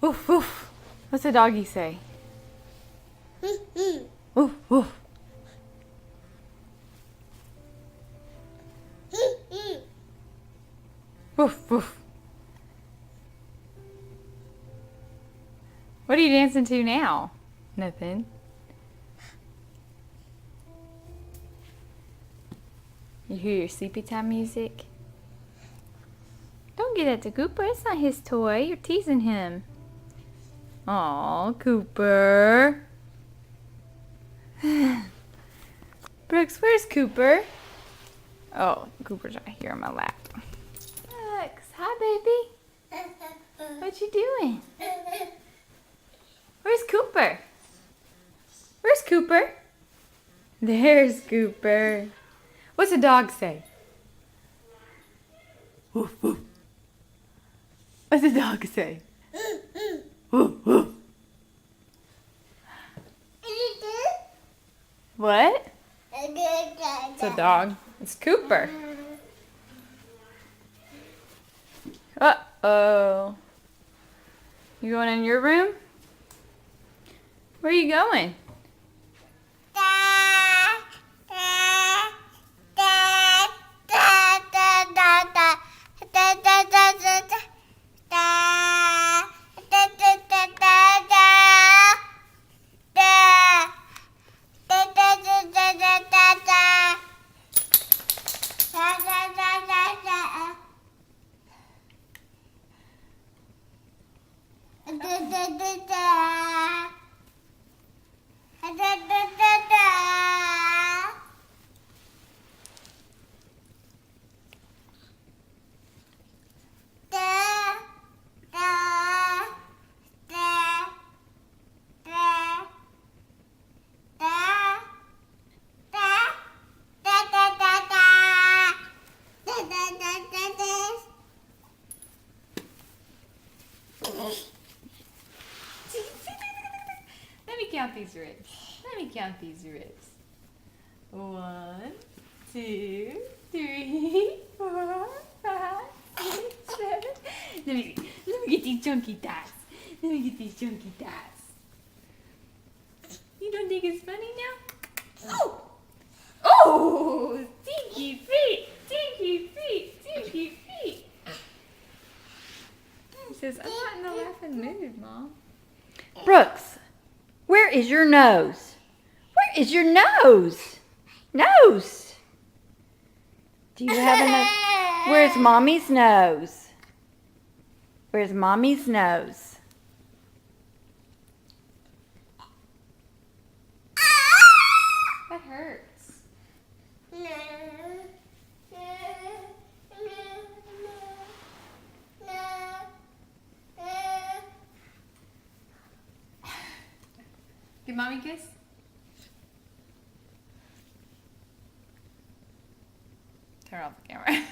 Woof, woof. What's a doggy say? Woof, woof. Woof, woof. What are you dancing to now? Nothing. You hear your sleepy time music? Don't get that to Cooper. It's not his toy. You're teasing him. Aw, Cooper. Brooks, where's Cooper? Oh, Cooper's right here on my lap. Brooks, hi, baby. What you doing? Where's Cooper? Where's Cooper? There's Cooper. What's a dog say? Woof, woof. What's a dog say? Woof, woof. What? It's a dog. It's Cooper. Uh-oh. You going in your room? Where are you going? Let me count these ribs. Let me count these ribs. 1, 2, 3, 4, 5, 6, 7. Let me get these chunky thighs. Let me get these chunky thighs. You don't think it's funny now? Oh! Oh! Stinky feet! Stinky feet! Stinky feet! He says, I'm not in the laughing mood, Mom. Brooks, where is your nose? Where is your nose? Nose! Do you have a nose? Where's Mommy's nose? Where's Mommy's nose? That hurts. Give Mommy a kiss. Turn off the camera.